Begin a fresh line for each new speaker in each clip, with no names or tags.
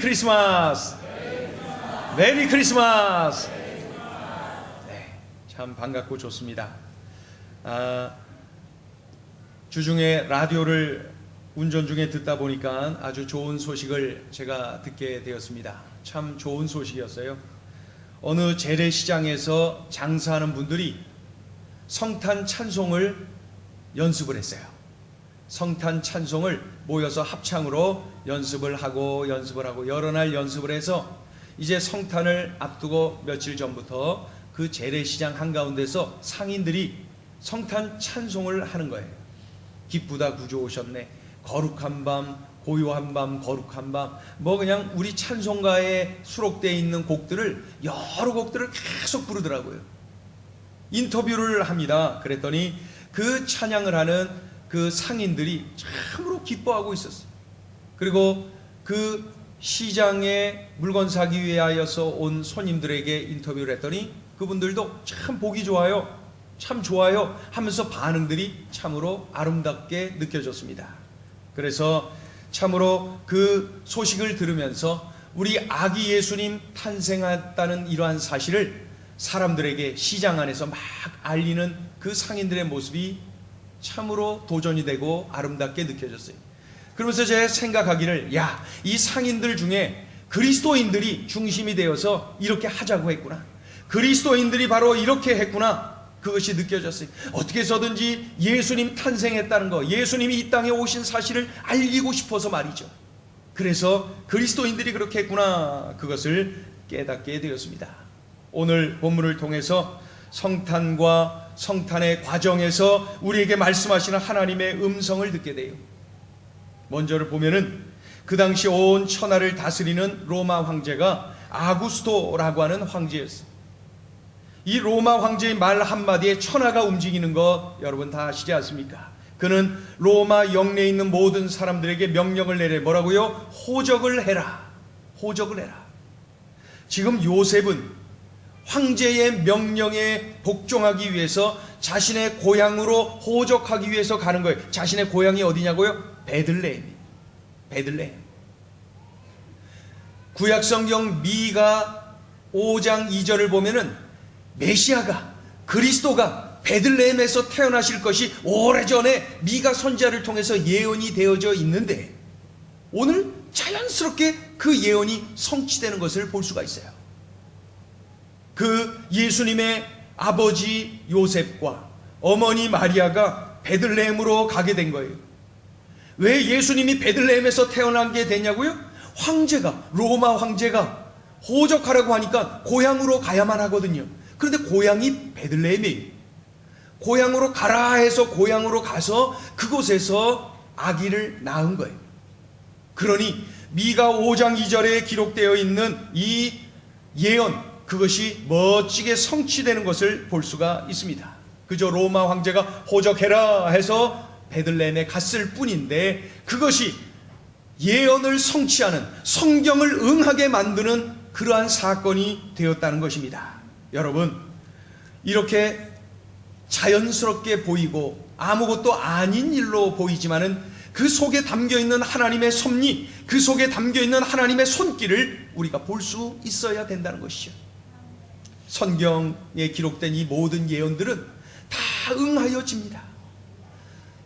크리스마스! 메리 크리스마스! 네, 참 반갑고 좋습니다. 주중에 라디오를 운전 중에 듣다 보니까 아주 좋은 소식을 제가 듣게 되었습니다. 참 좋은 소식이었어요. 어느 재래시장에서 장사하는 분들이 성탄 찬송을 연습을 했어요. 성탄 찬송을 모여서 합창으로 연습을 하고 여러 날 연습을 해서 이제 성탄을 앞두고 며칠 전부터 그 재래시장 한가운데서 상인들이 성탄 찬송을 하는 거예요. 기쁘다 구주 오셨네, 거룩한 밤, 고요한 밤, 거룩한 밤, 뭐 그냥 우리 찬송가에 수록되어 있는 곡들을 여러 곡들을 계속 부르더라고요. 인터뷰를 합니다. 그랬더니 그 찬양을 하는 그 상인들이 참으로 기뻐하고 있었어요. 그리고 그 시장에 물건 사기 위하여서 온 손님들에게 인터뷰를 했더니 그분들도 참 보기 좋아요, 참 좋아요 하면서 반응들이 참으로 아름답게 느껴졌습니다. 그래서 참으로 그 소식을 들으면서 우리 아기 예수님 탄생했다는 이러한 사실을 사람들에게 시장 안에서 막 알리는 그 상인들의 모습이 참으로 도전이 되고 아름답게 느껴졌어요. 그러면서 제가 생각하기를, 이 상인들 중에 그리스도인들이 중심이 되어서 이렇게 하자고 했구나, 그리스도인들이 바로 이렇게 했구나, 그것이 느껴졌어요. 어떻게 해서든지 예수님 탄생했다는 거, 예수님이 이 땅에 오신 사실을 알리고 싶어서 말이죠. 그래서 그리스도인들이 그렇게 했구나, 그것을 깨닫게 되었습니다. 오늘 본문을 통해서 성탄과 성탄의 과정에서 우리에게 말씀하시는 하나님의 음성을 듣게 돼요. 먼저를 보면은 그 당시 온 천하를 다스리는 로마 황제가 아구스토라고 하는 황제였어요. 이 로마 황제의 말 한마디에 천하가 움직이는 것 여러분 다 아시지 않습니까? 그는 로마 영내에 있는 모든 사람들에게 명령을 내려 뭐라고요? 호적을 해라, 호적을 해라. 지금 요셉은 황제의 명령에 복종하기 위해서 자신의 고향으로 호적하기 위해서 가는 거예요. 자신의 고향이 어디냐고요? 베들레헴. 베들레헴. 구약성경 미가 5장 2절을 보면은 메시아가, 그리스도가 베들레헴에서 태어나실 것이 오래전에 미가 선지자를 통해서 예언이 되어져 있는데 오늘 자연스럽게 그 예언이 성취되는 것을 볼 수가 있어요. 그 예수님의 아버지 요셉과 어머니 마리아가 베들레헴으로 가게 된 거예요. 왜 예수님이 베들레헴에서 태어나게 됐냐고요? 황제가, 로마 황제가 호적하라고 하니까 고향으로 가야만 하거든요. 그런데 고향이 베들레헴이에요. 고향으로 가라 해서 고향으로 가서 그곳에서 아기를 낳은 거예요. 그러니 미가 5장 2절에 기록되어 있는 이 예언, 그것이 멋지게 성취되는 것을 볼 수가 있습니다. 그저 로마 황제가 호적해라 해서 베들레헴에 갔을 뿐인데 그것이 예언을 성취하는, 성경을 응하게 만드는 그러한 사건이 되었다는 것입니다. 여러분, 이렇게 자연스럽게 보이고 아무것도 아닌 일로 보이지만은 그 속에 담겨있는 하나님의 섭리, 그 속에 담겨있는 하나님의 손길을 우리가 볼 수 있어야 된다는 것이죠. 성경에 기록된 이 모든 예언들은 다 응하여집니다.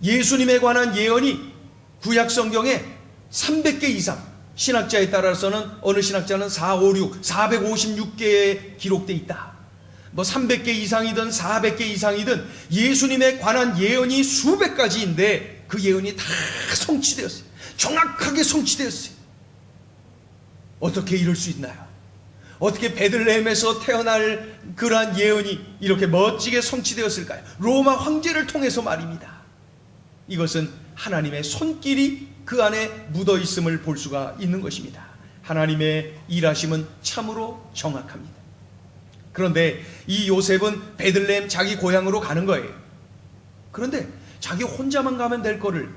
예수님에 관한 예언이 구약 성경에 300개 이상, 신학자에 따라서는 어느 신학자는 456개에 기록되어 있다. 뭐 300개 이상이든 400개 이상이든 예수님에 관한 예언이 수백 가지인데 그 예언이 다 성취되었어요. 정확하게 성취되었어요. 어떻게 이럴 수 있나요? 어떻게 베들레헴에서 태어날 그러한 예언이 이렇게 멋지게 성취되었을까요? 로마 황제를 통해서 말입니다. 이것은 하나님의 손길이 그 안에 묻어 있음을 볼 수가 있는 것입니다. 하나님의 일하심은 참으로 정확합니다. 그런데 이 요셉은 베들레헴 자기 고향으로 가는 거예요. 그런데 자기 혼자만 가면 될 거를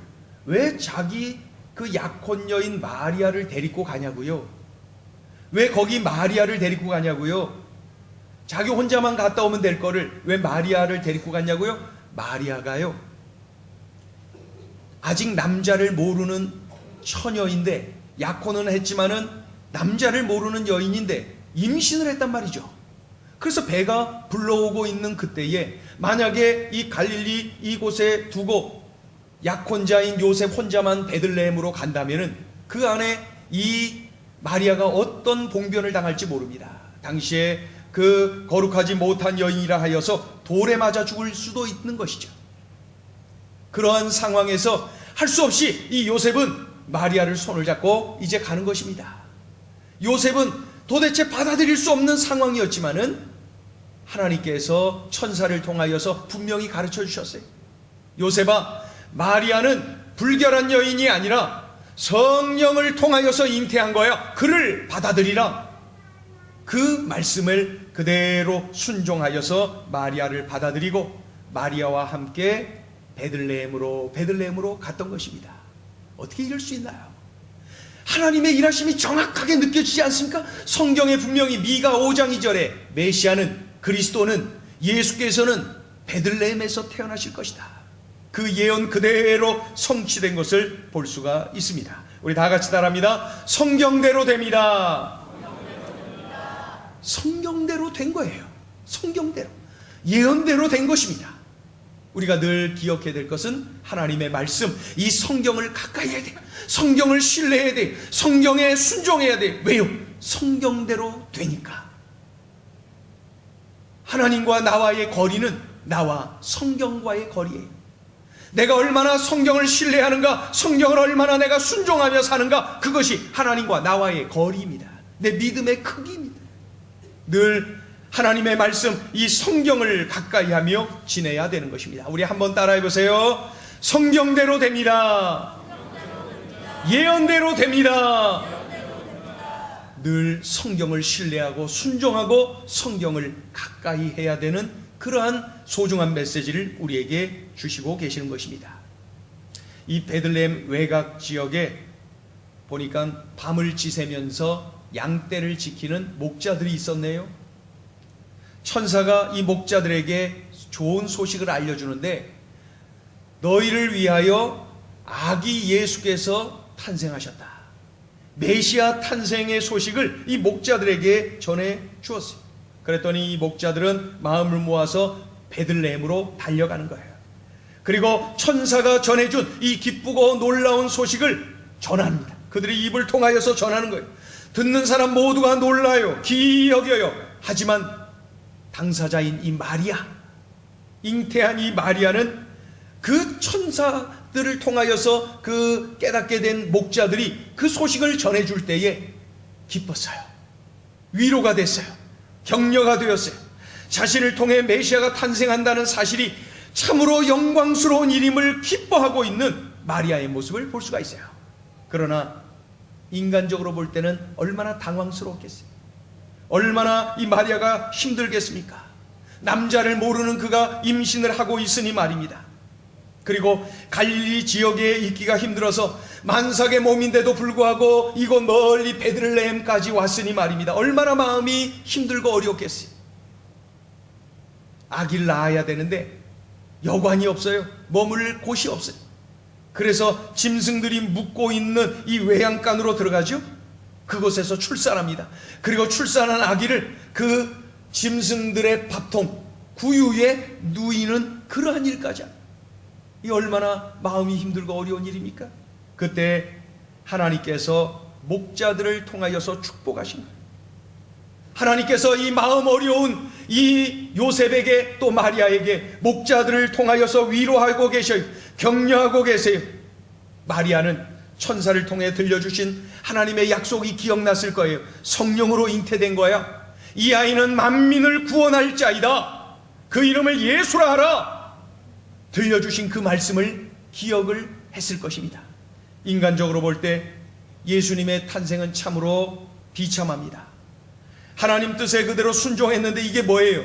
왜 자기 그 약혼 여인 마리아를 데리고 가냐고요? 왜 거기 마리아를 데리고 가냐고요? 자기 혼자만 갔다 오면 될 거를 왜 마리아를 데리고 갔냐고요? 마리아가요, 아직 남자를 모르는 처녀인데 약혼은 했지만은 남자를 모르는 여인인데 임신을 했단 말이죠. 그래서 배가 불러오고 있는 그때에 만약에 이 갈릴리 이곳에 두고 약혼자인 요셉 혼자만 베들레헴으로 간다면은 그 안에 이 마리아가 어떤 봉변을 당할지 모릅니다. 당시에 그 거룩하지 못한 여인이라 하여서 돌에 맞아 죽을 수도 있는 것이죠. 그러한 상황에서 할 수 없이 이 요셉은 마리아를 손을 잡고 이제 가는 것입니다. 요셉은 도대체 받아들일 수 없는 상황이었지만은 하나님께서 천사를 통하여서 분명히 가르쳐 주셨어요. 요셉아, 마리아는 불결한 여인이 아니라 성령을 통하여서 잉태한 거야. 그를 받아들이라. 그 말씀을 그대로 순종하여서 마리아를 받아들이고 마리아와 함께 베들레헴으로 갔던 것입니다. 어떻게 이럴 수 있나요? 하나님의 일하심이 정확하게 느껴지지 않습니까? 성경에 분명히 미가 5장 2절에 메시아는, 그리스도는, 예수께서는 베들레헴에서 태어나실 것이다. 그 예언 그대로 성취된 것을 볼 수가 있습니다. 우리 다 같이 따라합니다. 성경대로 됩니다. 성경대로 된 거예요. 성경대로, 예언대로 된 것입니다. 우리가 늘 기억해야 될 것은 하나님의 말씀, 이 성경을 가까이 해야 돼요. 성경을 신뢰해야 돼요. 성경에 순종해야 돼요. 왜요? 성경대로 되니까. 하나님과 나와의 거리는 나와 성경과의 거리예요. 내가 얼마나 성경을 신뢰하는가, 성경을 얼마나 내가 순종하며 사는가, 그것이 하나님과 나와의 거리입니다. 내 믿음의 크기입니다. 늘 하나님의 말씀, 이 성경을 가까이 하며 지내야 되는 것입니다. 우리 한번 따라해 보세요. 성경대로 됩니다. 예언대로 됩니다. 늘 성경을 신뢰하고 순종하고 성경을 가까이 해야 되는 그러한 소중한 메시지를 우리에게 주시고 계시는 것입니다. 이 베들레헴 외곽 지역에 보니까 밤을 지새면서 양떼를 지키는 목자들이 있었네요. 천사가 이 목자들에게 좋은 소식을 알려주는데, 너희를 위하여 아기 예수께서 탄생하셨다. 메시아 탄생의 소식을 이 목자들에게 전해 주었어요. 그랬더니 이 목자들은 마음을 모아서 베들레헴으로 달려가는 거예요. 그리고 천사가 전해준 이 기쁘고 놀라운 소식을 전합니다. 그들이 입을 통하여서 전하는 거예요. 듣는 사람 모두가 놀라요. 기이 여겨요. 하지만 당사자인 이 마리아, 잉태한 이 마리아는 그 천사들을 통하여서 그 깨닫게 된 목자들이 그 소식을 전해줄 때에 기뻤어요. 위로가 됐어요. 격려가 되었어요. 자신을 통해 메시아가 탄생한다는 사실이 참으로 영광스러운 일임을 기뻐하고 있는 마리아의 모습을 볼 수가 있어요. 그러나 인간적으로 볼 때는 얼마나 당황스러웠겠어요. 얼마나 이 마리아가 힘들겠습니까? 남자를 모르는 그가 임신을 하고 있으니 말입니다. 그리고 갈릴리 지역에 있기가 힘들어서 만삭의 몸인데도 불구하고 이곳 멀리 베들레헴까지 왔으니 말입니다. 얼마나 마음이 힘들고 어려웠겠어요. 아기를 낳아야 되는데 여관이 없어요. 머물 곳이 없어요. 그래서 짐승들이 묵고 있는 이 외양간으로 들어가죠. 그곳에서 출산합니다. 그리고 출산한 아기를 그 짐승들의 밥통, 구유에 누이는 그러한 일까지. 이 얼마나 마음이 힘들고 어려운 일입니까? 그때 하나님께서 목자들을 통하여서 축복하신 거예요. 하나님께서 이 마음 어려운 이 요셉에게 또 마리아에게 목자들을 통하여서 위로하고 계셔요. 격려하고 계세요. 마리아는 천사를 통해 들려주신 하나님의 약속이 기억났을 거예요. 성령으로 잉태된 거야. 이 아이는 만민을 구원할 자이다. 그 이름을 예수라 하라. 들려주신 그 말씀을 기억을 했을 것입니다. 인간적으로 볼 때 예수님의 탄생은 참으로 비참합니다. 하나님 뜻에 그대로 순종했는데 이게 뭐예요?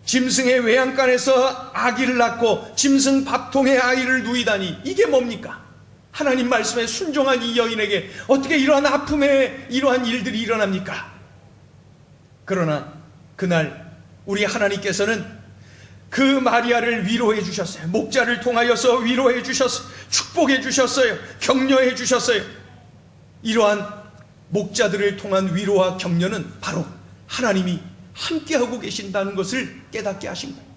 짐승의 외양간에서 아기를 낳고 짐승 밥통에 아이를 누이다니 이게 뭡니까? 하나님 말씀에 순종한 이 여인에게 어떻게 이러한 아픔에 이러한 일들이 일어납니까? 그러나 그날 우리 하나님께서는 그 마리아를 위로해 주셨어요. 목자를 통하여서 위로해 주셨어요. 축복해 주셨어요. 격려해 주셨어요. 이러한 목자들을 통한 위로와 격려는 바로 하나님이 함께하고 계신다는 것을 깨닫게 하신 거예요.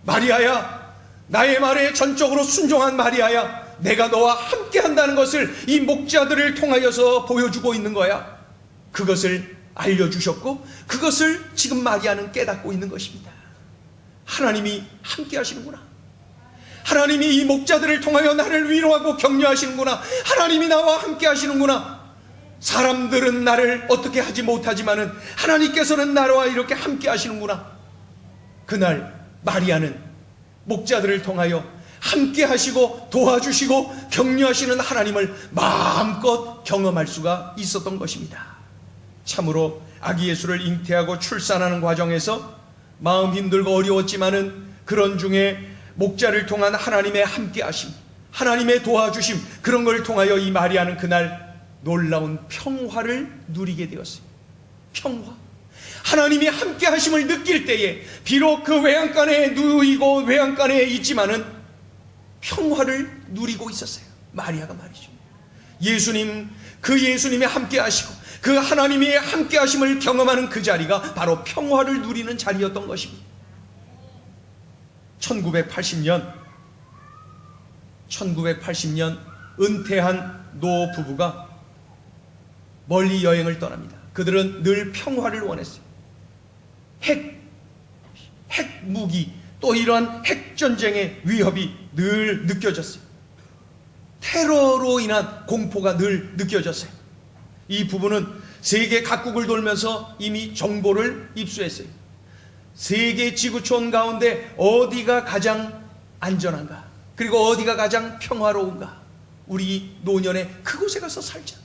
마리아야, 나의 말에 전적으로 순종한 마리아야, 내가 너와 함께한다는 것을 이 목자들을 통하여서 보여주고 있는 거야. 그것을 알려주셨고 그것을 지금 마리아는 깨닫고 있는 것입니다. 하나님이 함께하시는구나. 하나님이 이 목자들을 통하여 나를 위로하고 격려하시는구나. 하나님이 나와 함께하시는구나. 사람들은 나를 어떻게 하지 못하지만은 하나님께서는 나와 이렇게 함께하시는구나. 그날 마리아는 목자들을 통하여 함께하시고 도와주시고 격려하시는 하나님을 마음껏 경험할 수가 있었던 것입니다. 참으로 아기 예수를 잉태하고 출산하는 과정에서 마음 힘들고 어려웠지만은 그런 중에 목자를 통한 하나님의 함께하심, 하나님의 도와주심, 그런 걸 통하여 이 마리아는 그날 놀라운 평화를 누리게 되었어요. 평화. 하나님이 함께하심을 느낄 때에 비록 그 외양간에 누이고 외양간에 있지만은 평화를 누리고 있었어요. 마리아가 말이죠. 예수님이 함께하시고 그 하나님이 함께하심을 경험하는 그 자리가 바로 평화를 누리는 자리였던 것입니다. 1980년 은퇴한 노 부부가 멀리 여행을 떠납니다. 그들은 늘 평화를 원했어요. 핵 무기 또 이러한 핵전쟁의 위협이 늘 느껴졌어요. 테러로 인한 공포가 늘 느껴졌어요. 이 부부는 세계 각국을 돌면서 이미 정보를 입수했어요. 세계 지구촌 가운데 어디가 가장 안전한가, 그리고 어디가 가장 평화로운가, 우리 노년에 그곳에 가서 살자.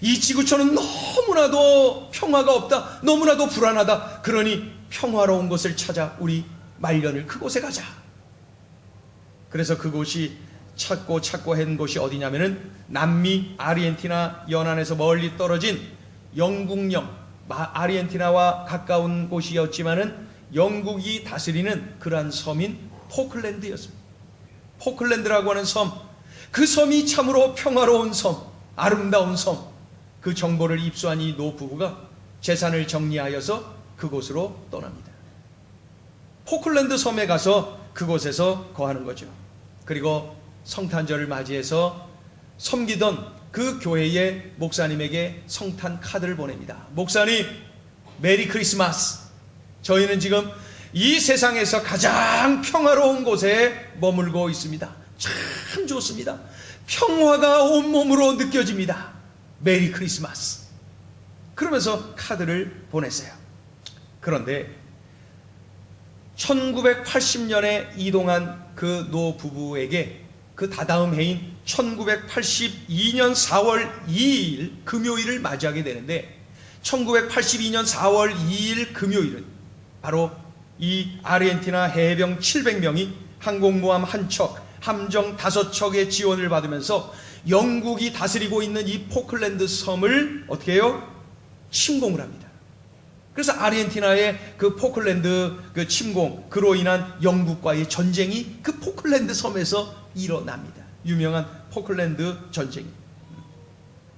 이 지구촌은 너무나도 평화가 없다, 너무나도 불안하다. 그러니 평화로운 곳을 찾아 우리 말년을 그곳에 가자. 그래서 그곳이 찾고 한 곳이 어디냐면은 남미 아르헨티나 연안에서 멀리 떨어진 영국령, 아르헨티나와 가까운 곳이었지만은 영국이 다스리는 그러한 섬인 포클랜드였습니다. 포클랜드라고 하는 섬, 그 섬이 참으로 평화로운 섬, 아름다운 섬, 그 정보를 입수한 이 노 부부가 재산을 정리하여서 그곳으로 떠납니다. 포클랜드 섬에 가서 그곳에서 거하는 거죠. 그리고 성탄절을 맞이해서 섬기던 그 교회의 목사님에게 성탄 카드를 보냅니다. 목사님, 메리 크리스마스. 저희는 지금 이 세상에서 가장 평화로운 곳에 머물고 있습니다. 참 좋습니다. 평화가 온몸으로 느껴집니다. 메리 크리스마스. 그러면서 카드를 보냈어요. 그런데 1980년에 이동한 그 노 부부에게 그 다다음 해인 1982년 4월 2일 금요일을 맞이하게 되는데, 1982년 4월 2일 금요일은 바로 이 아르헨티나 해병 700명이 항공모함 1척, 함정 5척의 지원을 받으면서 영국이 다스리고 있는 이 포클랜드 섬을 어떻게 해요? 침공을 합니다. 그래서 아르헨티나의 그 포클랜드 그 침공, 그로 인한 영국과의 전쟁이 그 포클랜드 섬에서 일어납니다. 유명한 포클랜드 전쟁.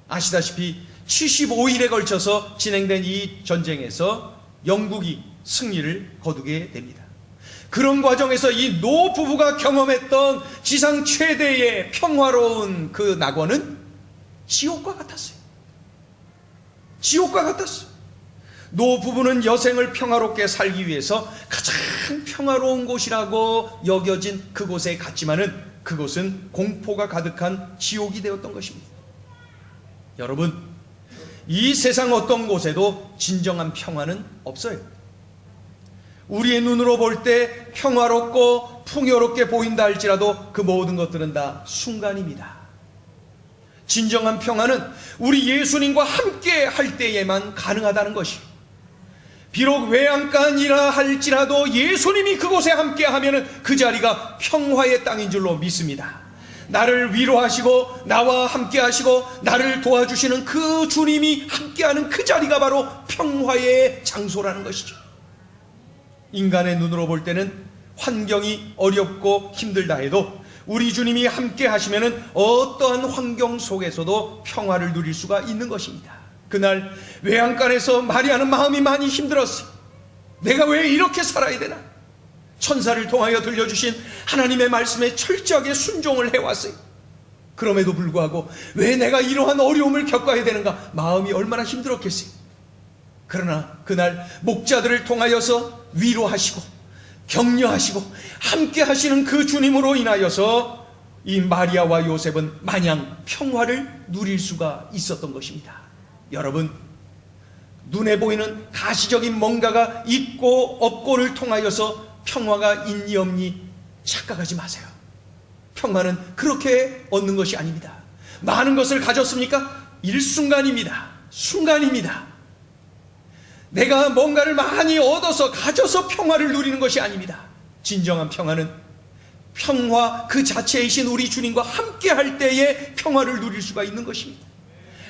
아시다시피 75일에 걸쳐서 진행된 이 전쟁에서 영국이 승리를 거두게 됩니다. 그런 과정에서 이 노 부부가 경험했던 지상 최대의 평화로운 그 낙원은 지옥과 같았어요. 지옥과 같았어요. 노 부부는 여생을 평화롭게 살기 위해서 가장 평화로운 곳이라고 여겨진 그곳에 갔지만은 그곳은 공포가 가득한 지옥이 되었던 것입니다. 여러분, 이 세상 어떤 곳에도 진정한 평화는 없어요. 우리의 눈으로 볼 때 평화롭고 풍요롭게 보인다 할지라도 그 모든 것들은 다 순간입니다. 진정한 평화는 우리 예수님과 함께 할 때에만 가능하다는 것이에요. 비록 외양간이라 할지라도 예수님이 그곳에 함께 하면은 그 자리가 평화의 땅인 줄로 믿습니다. 나를 위로하시고 나와 함께 하시고 나를 도와주시는 그 주님이 함께하는 그 자리가 바로 평화의 장소라는 것이죠. 인간의 눈으로 볼 때는 환경이 어렵고 힘들다 해도 우리 주님이 함께 하시면은 어떠한 환경 속에서도 평화를 누릴 수가 있는 것입니다. 그날 외양간에서 마리아는 마음이 많이 힘들었어요. 내가 왜 이렇게 살아야 되나? 천사를 통하여 들려주신 하나님의 말씀에 철저하게 순종을 해왔어요. 그럼에도 불구하고 왜 내가 이러한 어려움을 겪어야 되는가? 마음이 얼마나 힘들었겠어요. 그러나 그날 목자들을 통하여서 위로하시고 격려하시고 함께 하시는 그 주님으로 인하여서 이 마리아와 요셉은 마냥 평화를 누릴 수가 있었던 것입니다. 여러분, 눈에 보이는 가시적인 뭔가가 있고 없고를 통하여서 평화가 있니 없니 착각하지 마세요. 평화는 그렇게 얻는 것이 아닙니다. 많은 것을 가졌습니까? 일순간입니다. 순간입니다. 내가 뭔가를 많이 얻어서 가져서 평화를 누리는 것이 아닙니다. 진정한 평화는 평화 그 자체이신 우리 주님과 함께 할 때에 평화를 누릴 수가 있는 것입니다.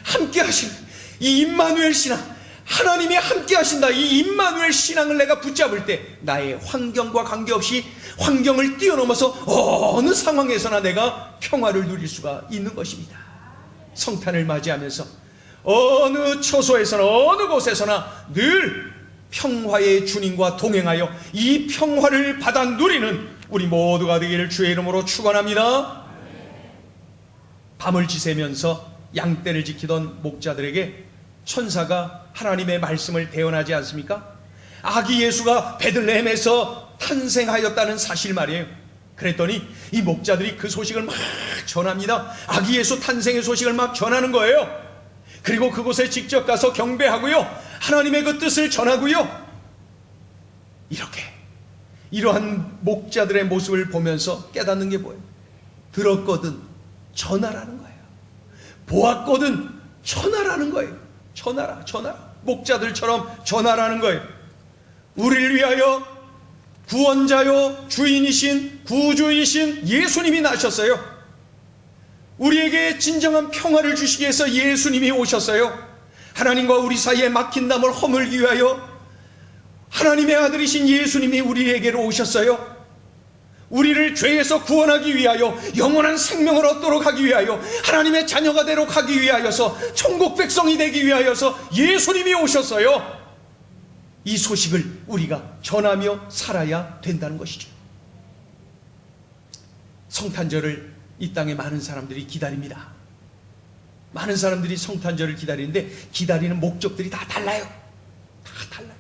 함께 하시는 이 임마누엘 신앙, 하나님이 함께 하신다, 이 임마누엘 신앙을 내가 붙잡을 때 나의 환경과 관계없이 환경을 뛰어넘어서 어느 상황에서나 내가 평화를 누릴 수가 있는 것입니다. 성탄을 맞이하면서 어느 처소에서나 어느 곳에서나 늘 평화의 주님과 동행하여 이 평화를 받아 누리는 우리 모두가 되기를 주의 이름으로 축원합니다. 밤을 지새면서 양떼를 지키던 목자들에게 천사가 하나님의 말씀을 대언하지 않습니까? 아기 예수가 베들레헴에서 탄생하였다는 사실 말이에요. 그랬더니 이 목자들이 그 소식을 막 전합니다. 아기 예수 탄생의 소식을 막 전하는 거예요. 그리고 그곳에 직접 가서 경배하고요, 하나님의 그 뜻을 전하고요. 이렇게 이러한 목자들의 모습을 보면서 깨닫는 게 뭐예요? 들었거든 전하라는 거예요. 보았거든 전하라는 거예요. 전하라, 전하라. 목자들처럼 전하라는 거예요. 우리를 위하여 구원자요 주인이신 구주이신 예수님이 나셨어요. 우리에게 진정한 평화를 주시기 위해서 예수님이 오셨어요. 하나님과 우리 사이에 막힌 담을 허물기 위하여 하나님의 아들이신 예수님이 우리에게로 오셨어요. 우리를 죄에서 구원하기 위하여 영원한 생명을 얻도록 하기 위하여 하나님의 자녀가 되도록 하기 위하여서 천국 백성이 되기 위하여서 예수님이 오셨어요. 이 소식을 우리가 전하며 살아야 된다는 것이죠. 성탄절을 이 땅에 많은 사람들이 기다립니다. 많은 사람들이 성탄절을 기다리는데 기다리는 목적들이 다 달라요. 다 달라요.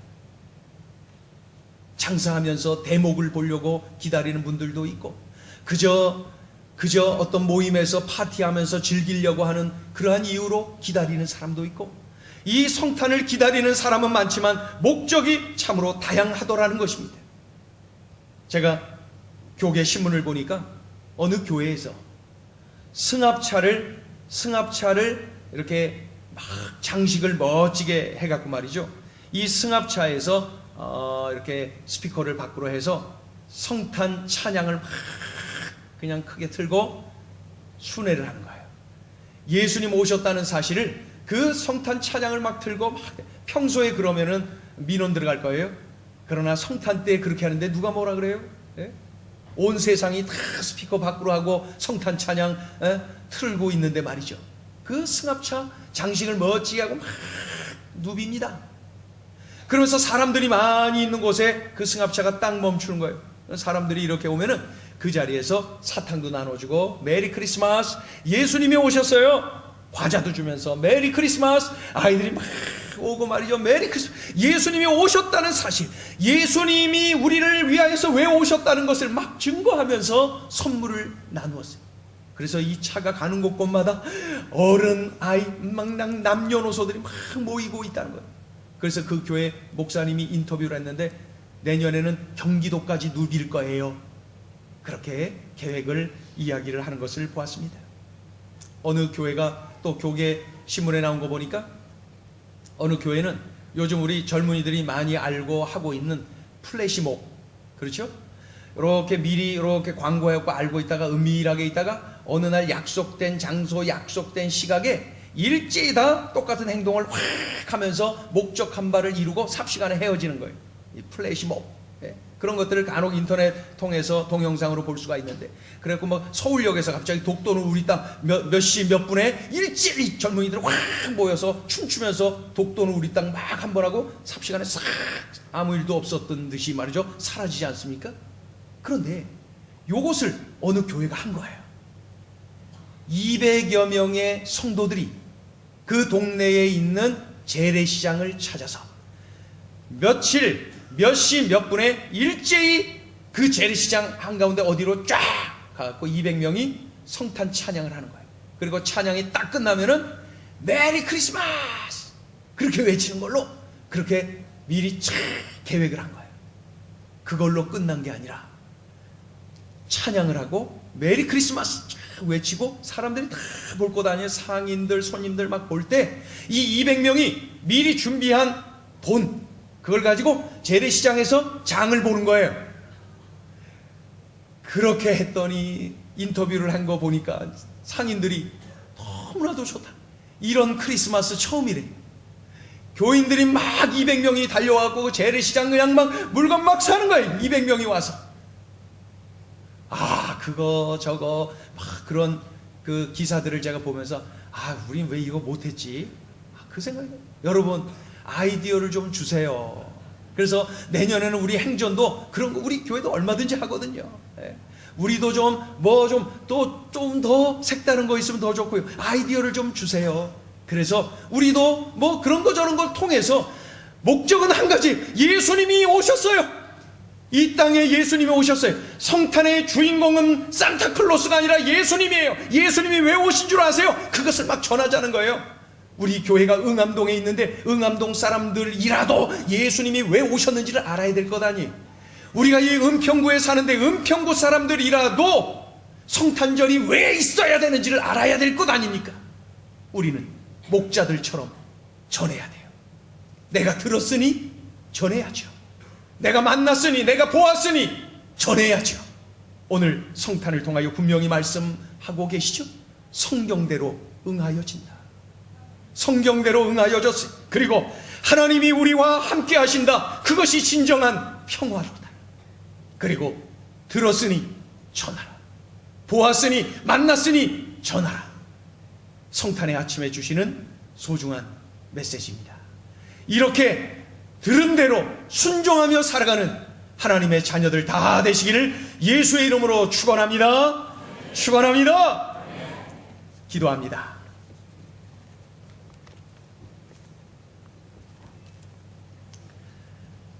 장사하면서 대목을 보려고 기다리는 분들도 있고, 그저 어떤 모임에서 파티하면서 즐기려고 하는 그러한 이유로 기다리는 사람도 있고, 이 성탄을 기다리는 사람은 많지만 목적이 참으로 다양하더라는 것입니다. 제가 교계 신문을 보니까 어느 교회에서 승합차를 이렇게 막 장식을 멋지게 해갖고 말이죠, 이 승합차에서 이렇게 스피커를 밖으로 해서 성탄 찬양을 막 그냥 크게 틀고 순회를 하는 거예요. 예수님 오셨다는 사실을 그 성탄 찬양을 막 틀고 막, 평소에 그러면은 민원 들어갈 거예요. 그러나 성탄 때 그렇게 하는데 누가 뭐라 그래요? 예? 온 세상이 다 스피커 밖으로 하고 성탄 찬양 틀고 있는데 말이죠, 그 승합차 장식을 멋지게 하고 막 누빕니다. 그러면서 사람들이 많이 있는 곳에 그 승합차가 딱 멈추는 거예요. 사람들이 이렇게 오면은 그 자리에서 사탕도 나눠주고 메리 크리스마스, 예수님이 오셨어요. 과자도 주면서 메리 크리스마스, 아이들이 막 오고 말이죠. 메리 크리스마스, 예수님이 오셨다는 사실, 예수님이 우리를 위하여서 왜 오셨다는 것을 막 증거하면서 선물을 나누었어요. 그래서 이 차가 가는 곳곳마다 어른, 아이, 막 남녀노소들이 막 모이고 있다는 거예요. 그래서 그 교회 목사님이 인터뷰를 했는데 내년에는 경기도까지 누빌 거예요. 그렇게 계획을 이야기를 하는 것을 보았습니다. 어느 교회가 또 교계 신문에 나온 거 보니까 어느 교회는 요즘 우리 젊은이들이 많이 알고 하고 있는 플래시몹, 그렇죠? 이렇게 미리 이렇게 광고하고 알고 있다가 은밀하게 있다가 어느 날 약속된 장소, 약속된 시각에 일제히 다 똑같은 행동을 확 하면서 목적 한 발을 이루고 삽시간에 헤어지는 거예요. 이 플래시몹. 예. 그런 것들을 간혹 인터넷 통해서 동영상으로 볼 수가 있는데, 그래갖고 뭐 서울역에서 갑자기 독도는 우리 땅 몇 시 몇 분에 일제히 젊은이들 확 모여서 춤추면서 독도는 우리 땅 막 한 번 하고 삽시간에 싹 아무 일도 없었던 듯이 말이죠, 사라지지 않습니까? 그런데 요것을 어느 교회가 한 거예요. 200여 명의 성도들이 그 동네에 있는 재래시장을 찾아서 며칠 몇 시 몇 분에 일제히 그 재래시장 한가운데 어디로 쫙 가갖고 200명이 성탄 찬양을 하는 거예요. 그리고 찬양이 딱 끝나면은 메리 크리스마스 그렇게 외치는 걸로 그렇게 미리 쫙 계획을 한 거예요. 그걸로 끝난 게 아니라 찬양을 하고 메리 크리스마스 쫙 외치고 사람들이 다 볼 거 아니에요. 상인들 손님들 막 볼 때 이 200명이 미리 준비한 돈, 그걸 가지고 재래시장에서 장을 보는 거예요. 그렇게 했더니 인터뷰를 한 거 보니까 상인들이 너무나도 좋다, 이런 크리스마스 처음이래. 교인들이 막 200명이 달려와서 재래시장 그냥 막 물건 막 사는 거예요. 200명이 와서. 그거 저거 막 그런 그 기사들을 제가 보면서 우린 왜 이거 못했지? 그 생각이 나요. 여러분, 아이디어를 좀 주세요. 그래서 내년에는 우리 행전도 그런 거 우리 교회도 얼마든지 하거든요. 우리도 좀 좀 더 색다른 거 있으면 더 좋고요. 아이디어를 좀 주세요. 그래서 우리도 뭐 그런 거 저런 걸 통해서 목적은 한 가지, 예수님이 오셨어요. 이 땅에 예수님이 오셨어요. 성탄의 주인공은 산타클로스가 아니라 예수님이에요. 예수님이 왜 오신 줄 아세요? 그것을 막 전하자는 거예요. 우리 교회가 응암동에 있는데 응암동 사람들이라도 예수님이 왜 오셨는지를 알아야 될 것 아니에요. 우리가 이 은평구에 사는데 은평구 사람들이라도 성탄절이 왜 있어야 되는지를 알아야 될 것 아닙니까? 우리는 목자들처럼 전해야 돼요. 내가 들었으니 전해야죠. 내가 만났으니, 내가 보았으니 전해야죠. 오늘 성탄을 통하여 분명히 말씀하고 계시죠. 성경대로 응하여진다. 성경대로 응하여졌어요. 그리고 하나님이 우리와 함께 하신다. 그것이 진정한 평화로다. 그리고 들었으니 전하라. 보았으니 만났으니 전하라. 성탄의 아침에 주시는 소중한 메시지입니다. 이렇게 들은 대로 순종하며 살아가는 하나님의 자녀들 다 되시기를 예수의 이름으로 축원합니다. 축원합니다. 기도합니다.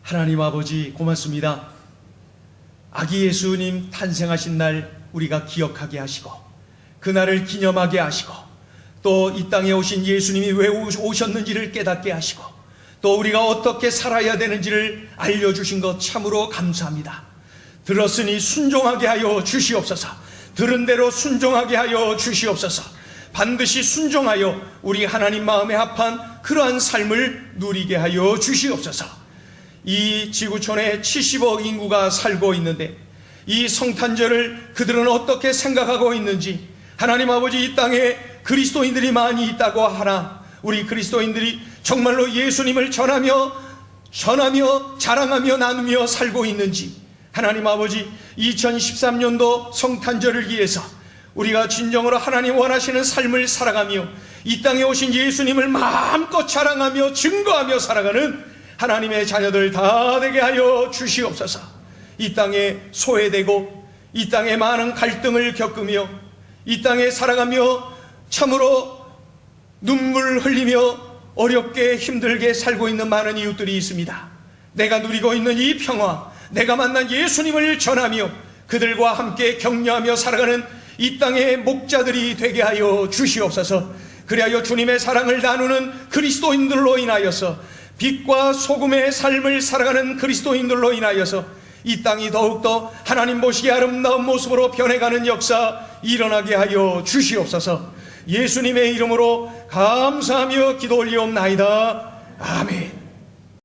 하나님 아버지, 고맙습니다. 아기 예수님 탄생하신 날 우리가 기억하게 하시고 그날을 기념하게 하시고 또 이 땅에 오신 예수님이 왜 오셨는지를 깨닫게 하시고 또 우리가 어떻게 살아야 되는지를 알려주신 것 참으로 감사합니다. 들었으니 순종하게 하여 주시옵소서. 들은 대로 순종하게 하여 주시옵소서. 반드시 순종하여 우리 하나님 마음에 합한 그러한 삶을 누리게 하여 주시옵소서. 이 지구촌에 70억 인구가 살고 있는데 이 성탄절을 그들은 어떻게 생각하고 있는지, 하나님 아버지, 이 땅에 그리스도인들이 많이 있다고 하나 우리 그리스도인들이 정말로 예수님을 전하며 자랑하며 나누며 살고 있는지, 하나님 아버지, 2013년도 성탄절을 위해서 우리가 진정으로 하나님 원하시는 삶을 살아가며 이 땅에 오신 예수님을 마음껏 자랑하며 증거하며 살아가는 하나님의 자녀들 다 되게 하여 주시옵소서. 이 땅에 소외되고 이 땅에 많은 갈등을 겪으며 이 땅에 살아가며 참으로 눈물 흘리며 어렵게 힘들게 살고 있는 많은 이웃들이 있습니다. 내가 누리고 있는 이 평화, 내가 만난 예수님을 전하며 그들과 함께 격려하며 살아가는 이 땅의 목자들이 되게 하여 주시옵소서. 그리하여 주님의 사랑을 나누는 그리스도인들로 인하여서, 빛과 소금의 삶을 살아가는 그리스도인들로 인하여서 이 땅이 더욱더 하나님 보시기에 아름다운 모습으로 변해가는 역사 일어나게 하여 주시옵소서. 예수님의 이름으로 감사하며 기도 올리옵나이다. 아멘.